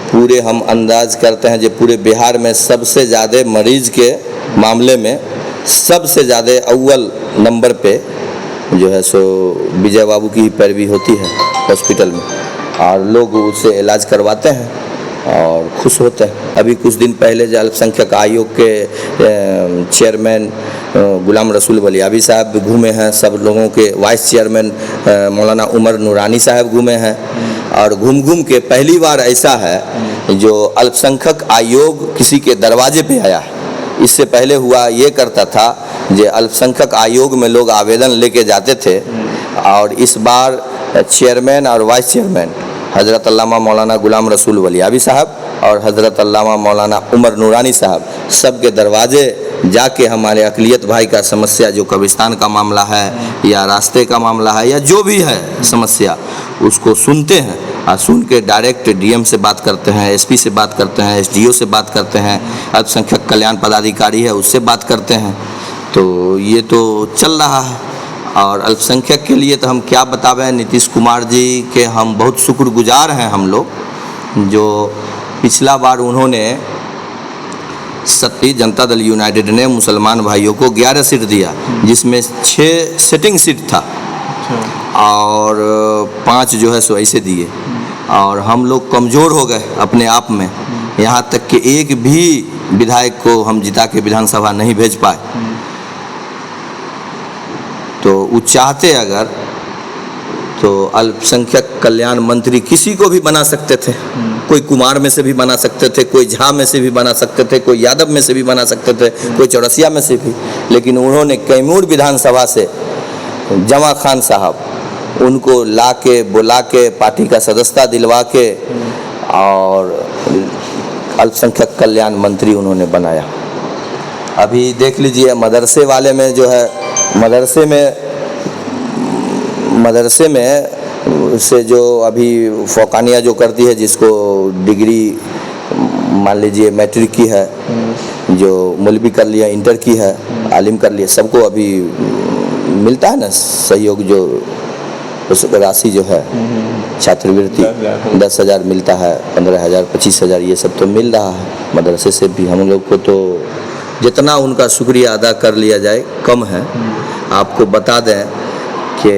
पूरे हम अंदाज करते हैं जो पूरे बिहार में सबसे ज़्यादा मरीज के मामले में सबसे ज़्यादा अव्वल नंबर पे जो है सो विजय बाबू की ही पैरवी होती है हॉस्पिटल में, और लोग उससे इलाज करवाते हैं और खुश होते हैं। अभी कुछ दिन पहले जो अल्पसंख्यक आयोग के चेयरमैन गुलाम रसूल वलियाबी साहब घूमे हैं, सब लोगों के वाइस चेयरमैन मौलाना उमर नूरानी साहब घूमे हैं, और घूम घूम के पहली बार ऐसा है जो अल्पसंख्यक आयोग किसी के दरवाजे पे आया है। इससे पहले हुआ ये करता था जो अल्पसंख्यक आयोग में लोग आवेदन लेके जाते थे, और इस बार चेयरमैन और वाइस चेयरमैन हज़रत अल्लामा मौलाना गुलाम रसूल वलियाबी साहब और हज़रत अल्लामा मौलाना उमर नूरानी साहब सब के दरवाजे जाके हमारे अक़लियत भाई का समस्या जो कब्रिस्तान का मामला है या रास्ते का मामला है या जो भी है समस्या, उसको सुनते हैं और सुन के डायरेक्ट DM से बात करते हैं, SP से बात करते हैं, SDO से बात करते हैं, अल्पसंख्यक कल्याण पदाधिकारी है उससे बात करते हैं। तो ये तो चल रहा है। और अल्पसंख्यक के लिए तो हम क्या बतावें, नीतीश कुमार जी के हम बहुत शुक्रगुजार हैं हम लोग, जो पिछला बार उन्होंने सत्ती जनता दल यूनाइटेड ने मुसलमान भाइयों को 11 सीट दिया, जिसमें 6 सिटिंग सीट था और 5 जो है सो ऐसे दिए, और हम लोग कमज़ोर हो गए अपने आप में, यहाँ तक कि एक भी विधायक को हम जिता के विधानसभा नहीं भेज पाए। तो वो चाहते अगर तो अल्पसंख्यक कल्याण मंत्री किसी को भी बना सकते थे, कोई कुमार में से भी बना सकते थे, कोई झा में से भी बना सकते थे, कोई यादव में से भी बना सकते थे, कोई चौरसिया में से भी, लेकिन उन्होंने कैमूर विधानसभा से जमा खान साहब उनको ला के बुला के पार्टी का सदस्यता दिलवा के और अल्पसंख्यक कल्याण मंत्री उन्होंने बनाया। अभी देख लीजिए मदरसे वाले में जो है, मदरसे में से जो अभी फौकानिया जो करती है, जिसको डिग्री मान लीजिए मैट्रिक की है, जो मौलवी कर लिया, इंटर की है, आलिम कर लिया, सबको अभी मिलता है ना सहयोग, जो उस राशि जो है छात्रवृत्ति 10,000 मिलता है, 15,000, 25,000 ये सब तो मिल रहा है मदरसे से भी। हम लोग को तो जितना उनका शुक्रिया अदा कर लिया जाए कम है। आपको बता दें कि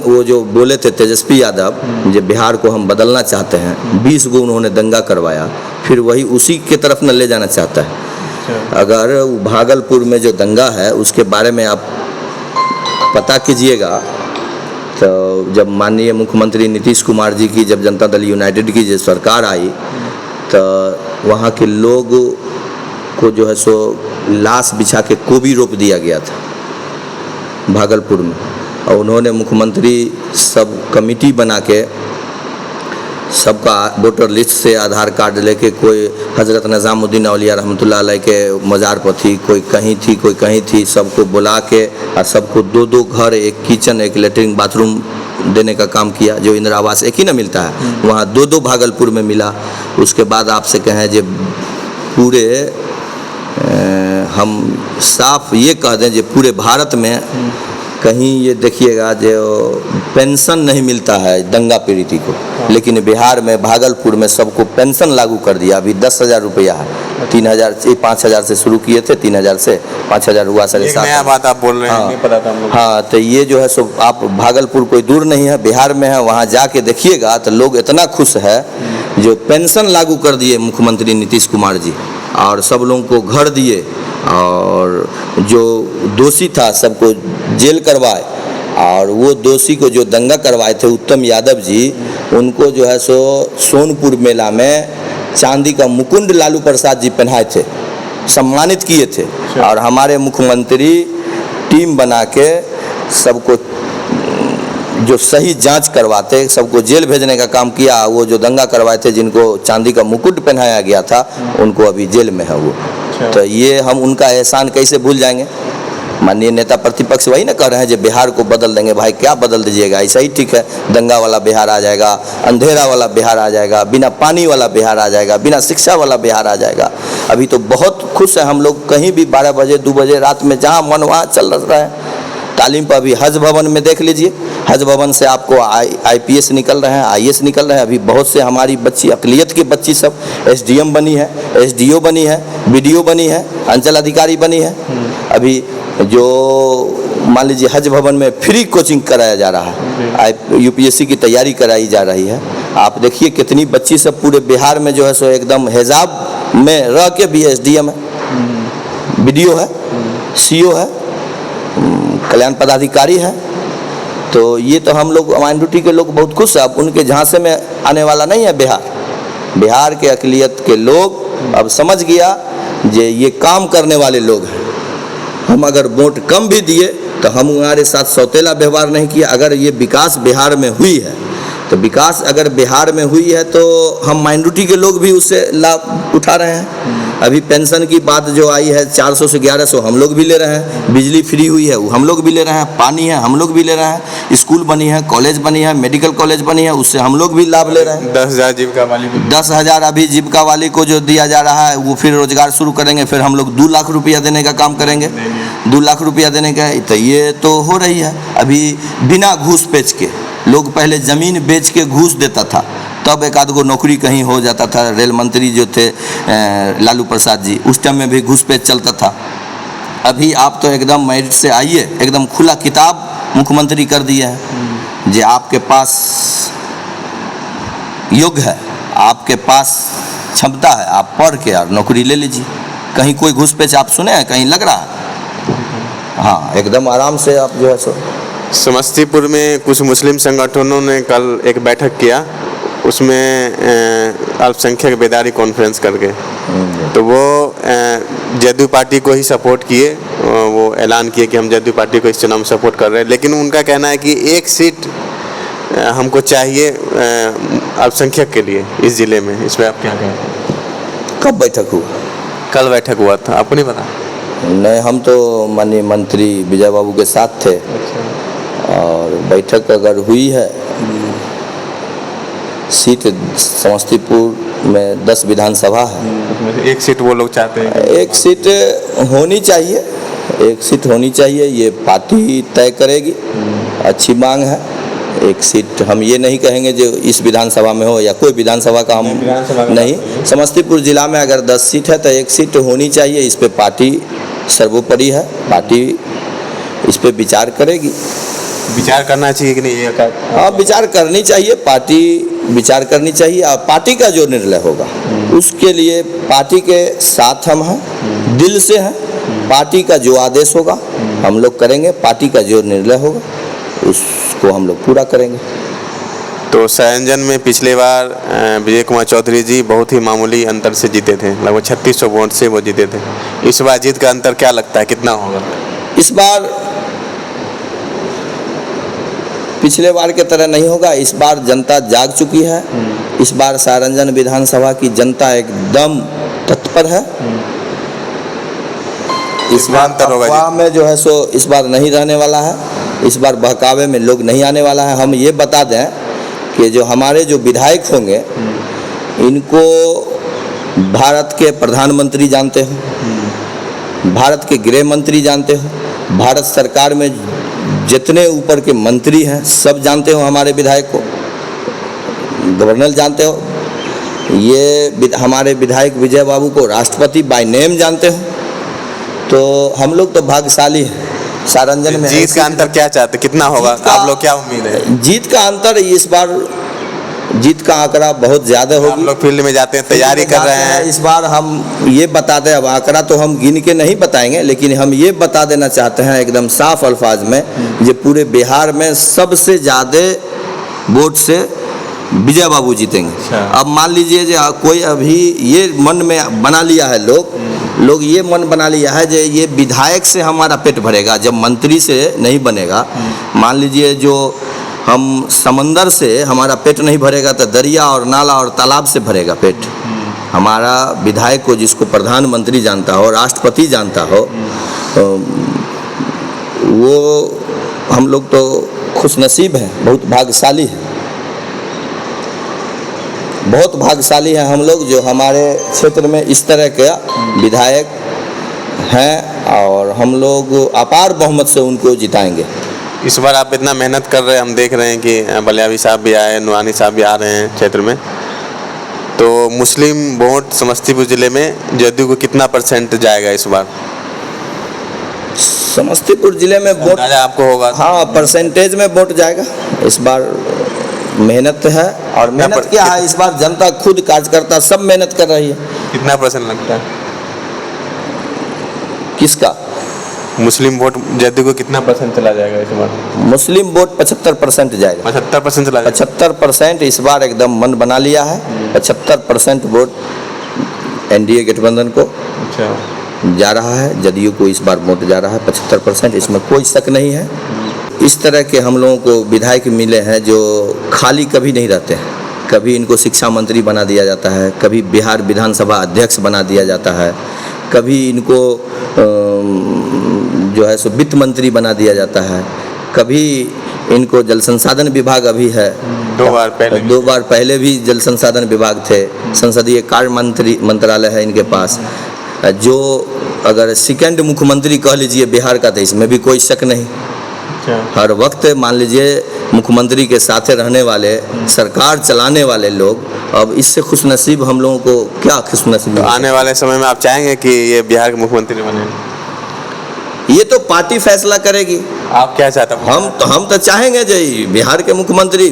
वो जो बोले थे तेजस्वी यादव, जो बिहार को हम बदलना चाहते हैं, 20 गो उन्होंने दंगा करवाया, फिर वही उसी के तरफ न ले जाना चाहता है। अगर भागलपुर में जो दंगा है उसके बारे में आप पता कीजिएगा, तो जब माननीय मुख्यमंत्री नीतीश कुमार जी की जब जनता दल यूनाइटेड की जो सरकार आई, तो वहाँ के लोग को जो है सो लाश बिछा के कोबी रोप दिया गया था भागलपुर में, और उन्होंने मुख्यमंत्री सब कमेटी बना के सबका वोटर लिस्ट से आधार कार्ड लेके, कोई हज़रत निज़ामुद्दीन औलिया रहमतुल्लाह अलैह के मज़ार पर थी, कोई कहीं थी, सबको बुला के और सबको 2-2 घर, एक किचन, एक लेटरिन बाथरूम देने का काम किया। जो इंदिरा आवास एक ही ना मिलता है, वहाँ 2-2 भागलपुर में मिला। उसके बाद आपसे कहें जो पूरे हम साफ ये कह दें जो पूरे भारत में कहीं ये देखिएगा जो पेंशन नहीं मिलता है दंगा पीड़ित को, लेकिन बिहार में भागलपुर में सबको पेंशन लागू कर दिया। अभी 10,000 रुपया है, 3,000 से 5,000 से शुरू किए थे, 3,000 से 5,000 हुआ, 7,500। नया बात आप बोल रहे हैं, नहीं पता था हम लोग। हाँ, तो ये जो है सो आप भागलपुर कोई दूर नहीं है, बिहार में है, वहाँ जाके देखिएगा तो लोग इतना खुश है जो पेंशन लागू कर दिए मुख्यमंत्री नीतीश कुमार जी, और सब लोगों को घर दिए, और जो दोषी था सबको जेल करवाए, और वो दोषी को जो दंगा करवाए थे उत्तम यादव जी, उनको जो है सो सोनपुर मेला में चांदी का मुकुंद लालू प्रसाद जी पहनाए थे, सम्मानित किए थे। और हमारे मुख्यमंत्री टीम बना के सबको जो सही जांच करवाते, सबको जेल भेजने का काम किया। वो जो दंगा करवाए थे, जिनको चांदी का मुकुट पहनाया गया था, उनको अभी जेल में है वो। तो ये हम उनका एहसान कैसे भूल जाएंगे। माननीय नेता प्रतिपक्ष वही ना कह रहे हैं जो बिहार को बदल देंगे। भाई क्या बदल दीजिएगा, ऐसा ही ठीक है। दंगा वाला बिहार आ जाएगा, अंधेरा वाला बिहार आ जाएगा, बिना पानी वाला बिहार आ जाएगा, बिना शिक्षा वाला बिहार आ जाएगा। अभी तो बहुत खुश है हम लोग, कहीं भी 12 बजे 2 बजे रात में जहाँ मन वहाँ चल रहा है। तालीम पर अभी हज भवन में देख लीजिए, हज भवन से आपको IPS निकल रहे हैं, IAS निकल रहे हैं। अभी बहुत से हमारी बच्ची, अकलियत की बच्ची सब SDM बनी है, SDO बनी है, BDO बनी है, अंचल अधिकारी बनी है। अभी जो मान लीजिए हज भवन में फ्री कोचिंग कराया जा रहा है, UPSC की तैयारी कराई जा रही है। आप देखिए कितनी बच्ची सब पूरे बिहार में जो है सो एकदम हिजाब में रह के भी SDM है, BDO है, CO है, कल्याण पदाधिकारी है। तो ये तो हम लोग माइनॉरिटी के लोग बहुत खुश हैं। अब उनके झांसे में आने वाला नहीं है बिहार। बिहार के अकलियत के लोग अब समझ गया जे ये काम करने वाले लोग हैं। हम अगर वोट कम भी दिए तो हम हमारे साथ सौतेला व्यवहार नहीं किया। अगर ये विकास बिहार में हुई है, तो विकास अगर बिहार में हुई है तो हम माइनॉरिटी के लोग भी उससे लाभ उठा रहे हैं। अभी पेंशन की बात जो आई है 400 से 1100 हम लोग भी ले रहे हैं। बिजली फ्री हुई है वो हम लोग भी ले रहे हैं। पानी है हम लोग भी ले रहे हैं। स्कूल बनी है, कॉलेज बनी है, मेडिकल कॉलेज बनी है, उससे हम लोग भी लाभ ले रहे हैं। 10,000 जीविका वाली 10,000 अभी जीविका वाली को जो दिया जा रहा है, वो फिर रोजगार शुरू करेंगे। फिर हम लोग 2 लाख रुपया देने का काम करेंगे। 2 लाख रुपया देने का, तो ये तो हो रही है। अभी बिना घूस पेच के, लोग पहले ज़मीन बेच के घूस देता था, तब एक आध गो नौकरी कहीं हो जाता था। रेल मंत्री जो थे लालू प्रसाद जी, उस टाइम में भी घूस पेच चलता था। अभी आप तो एकदम मेरिट से आइए, एकदम खुला किताब मुख्यमंत्री कर दिए हैं। जो आपके पास योग्य है, आपके पास क्षमता है, आप पढ़ के और नौकरी ले लीजिए। कहीं कोई घूस पेच आप सुने हैं, कहीं लग रहा है? हाँ, एकदम आराम से आप जो है सो। समस्तीपुर में कुछ मुस्लिम संगठनों ने कल एक बैठक किया, उसमें अल्पसंख्यक बेदारी कॉन्फ्रेंस करके, तो वो जदयू पार्टी को ही सपोर्ट किए। वो ऐलान किए कि हम जदयू पार्टी को इस चुनाव में सपोर्ट कर रहे हैं। लेकिन उनका कहना है कि एक सीट हमको चाहिए अल्पसंख्यक के लिए इस ज़िले में। इसमें आप क्या कहें? कब बैठक हुआ? कल बैठक हुआ था, आपको नहीं पता? नहीं, हम तो माननीय मंत्री विजय बाबू के साथ थे। और बैठक अगर हुई है, सीट समस्तीपुर में 10 विधानसभा है, एक सीट वो लोग चाहते हैं। एक सीट होनी चाहिए, एक सीट होनी चाहिए। ये पार्टी तय करेगी, अच्छी मांग है। एक सीट हम ये नहीं कहेंगे जो इस विधानसभा में हो या कोई विधानसभा का हम नहीं। समस्तीपुर जिला में अगर 10 सीट है तो एक सीट होनी चाहिए। इस पे पार्टी सर्वोपरि है, पार्टी इस पे विचार करेगी। विचार करना चाहिए कि नहीं? हाँ, विचार करनी चाहिए, पार्टी विचार करनी चाहिए। और पार्टी का जो निर्णय होगा उसके लिए पार्टी के साथ हम हैं, दिल से हैं। पार्टी का जो आदेश होगा हम लोग करेंगे, पार्टी का जो निर्णय होगा उसको हम लोग पूरा करेंगे। तो सरायरंजन में पिछले बार विजय कुमार चौधरी जी बहुत ही मामूली अंतर से जीते थे, लगभग 3600 वोट से वो जीते थे। इस बार जीत का अंतर क्या लगता है, कितना होगा? इस बार पिछले बार के तरह नहीं होगा। इस बार जनता जाग चुकी है। इस बार सरायरंजन विधानसभा की जनता एकदम तत्पर है। इस बार अफवाह में जो है सो इस बार नहीं रहने वाला है। इस बार बहकावे में लोग नहीं आने वाला है। हम ये बता दें कि जो हमारे जो विधायक होंगे, इनको भारत के प्रधानमंत्री जानते हो, भारत के गृह मंत्री जानते हो, भारत सरकार में जितने ऊपर के मंत्री हैं सब जानते हो हमारे विधायक को, गवर्नर जानते हो। ये हमारे विधायक विजय बाबू को राष्ट्रपति बाय नेम जानते हो। तो हम लोग तो भाग्यशाली हैं। सरायरंजन में जीत का अंतर क्या चाहते, कितना होगा? आप लोग क्या उम्मीद है? जीत का अंतर इस बार जीत का आंकड़ा बहुत ज़्यादा आप होगी। लोग फील्ड में जाते हैं, तैयारी कर रहे हैं। इस बार हम ये बता दें, अब आंकड़ा तो हम गिन के नहीं बताएंगे, लेकिन हम ये बता देना चाहते हैं एकदम साफ अल्फाज में, ये पूरे बिहार में सबसे ज़्यादा वोट से विजय बाबू जीतेंगे। अच्छा। अब मान लीजिए जो कोई अभी ये मन में बना लिया है लोग ये मन बना लिया है जो ये विधायक से हमारा पेट भरेगा, जब मंत्री से नहीं बनेगा। मान लीजिए जो हम समंदर से हमारा पेट नहीं भरेगा तो दरिया और नाला और तालाब से भरेगा पेट। हमारा विधायक को जिसको प्रधानमंत्री जानता हो, राष्ट्रपति जानता हो, वो हम लोग तो खुशनसीब हैं, बहुत भाग्यशाली हैं, बहुत भाग्यशाली हैं हम लोग जो हमारे क्षेत्र में इस तरह के विधायक हैं, और हम लोग अपार बहुमत से उनको जिताएंगे। इस बार आप इतना मेहनत कर रहे हैं, हम देख रहे हैं कि बलियावी साहब भी आए, नूरानी साहब भी आ रहे हैं क्षेत्र में, तो मुस्लिम वोट समस्तीपुर ज़िले में जदयू को कितना % जाएगा इस बार? समस्तीपुर जिले में वोट अंदाजा आपको होगा? हाँ, परसेंटेज में वोट जाएगा इस बार। मेहनत है, और मेहनत क्या है इस बार, जनता खुद कार्यकर्ता सब मेहनत कर रही है। कितना % लगता है? किसका? मुस्लिम वोट जदयू को कितना % चला जाएगा इस बार? मुस्लिम वोट 75% जाएगा। 75% चला जाएगा? 75% इस बार एकदम मन बना लिया है। 75% वोट एनडीए गठबंधन को अच्छा जा रहा है, जदयू को इस बार वोट जा रहा है 75%, इसमें कोई शक नहीं है। इस तरह के हम लोगों को विधायक मिले हैं जो खाली कभी नहीं रहते हैं। कभी इनको शिक्षा मंत्री बना दिया जाता है, कभी बिहार विधानसभा अध्यक्ष बना दिया जाता है, कभी इनको जो है सो वित्त मंत्री बना दिया जाता है, कभी इनको जल संसाधन विभाग अभी है, 2 बार पहले भी जल संसाधन विभाग थे, संसदीय कार्य मंत्रालय है इनके पास, जो अगर सेकंड मुख्यमंत्री कह लीजिए बिहार का, तो इसमें भी कोई शक नहीं। हर वक्त मान लीजिए मुख्यमंत्री के साथ रहने वाले, सरकार चलाने वाले लोग, अब इससे खुशनसीब हम लोगों को क्या खुशनसीब। तो आने वाले समय में आप चाहेंगे कि ये बिहार के मुख्यमंत्री बने? ये तो पार्टी फैसला करेगी। आप क्या चाहते हैं? हम तो चाहेंगे जो बिहार के मुख्यमंत्री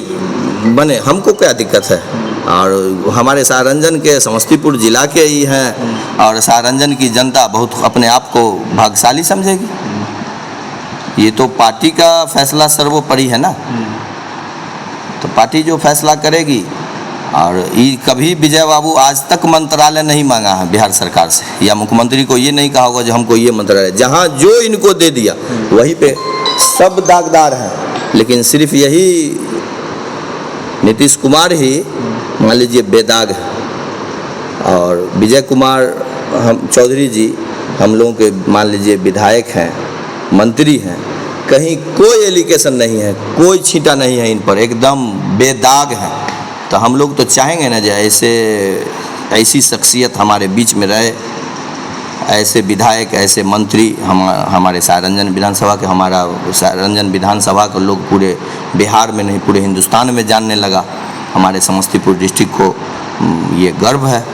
बने, हमको क्या दिक्कत है। और हमारे सारंजन के, समस्तीपुर जिला के ही हैं, और सारंजन की जनता बहुत अपने आप को भाग्यशाली समझेगी। ये तो पार्टी का फैसला सर्वोपरि है ना, तो पार्टी जो फैसला करेगी। और ये कभी विजय बाबू आज तक मंत्रालय नहीं मांगा है बिहार सरकार से, या मुख्यमंत्री को ये नहीं कहा होगा जो हमको ये मंत्रालय, जहाँ जो इनको दे दिया वहीं पे सब दागदार हैं। लेकिन सिर्फ यही नीतीश कुमार ही मान लीजिए बेदाग है, और विजय कुमार हम चौधरी जी हम लोगों के मान लीजिए विधायक हैं, मंत्री हैं, कहीं कोई एलिगेशन नहीं है, कोई छींटा नहीं है इन पर, एकदम बेदाग है। तो हम लोग तो चाहेंगे ना जो ऐसी शख्सियत हमारे बीच में रहे, ऐसे विधायक, ऐसे मंत्री हमारे सारंजन विधानसभा के, हमारा सारंजन विधानसभा के लोग पूरे बिहार में नहीं पूरे हिंदुस्तान में जानने लगा। हमारे समस्तीपुर डिस्ट्रिक्ट को ये गर्व है।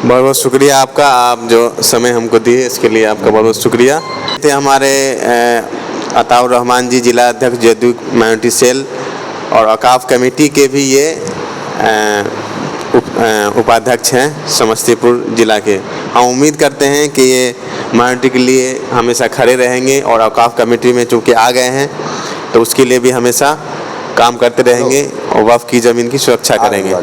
बहुत बहुत शुक्रिया आपका, आप जो समय हमको दिए इसके लिए आपका बहुत बहुत शुक्रिया। थे हमारे अताउर रहमान जी, जिला अध्यक्ष जदयू माइनॉरिटी सेल और औकाफ कमेटी के भी ये उपाध्यक्ष हैं समस्तीपुर जिला के। हम उम्मीद करते हैं कि ये माइनॉरिटी के लिए हमेशा खड़े रहेंगे, और औकाफ कमेटी में चूँकि आ गए हैं तो उसके लिए भी हमेशा काम करते रहेंगे और वक्फ की ज़मीन की सुरक्षा करेंगे।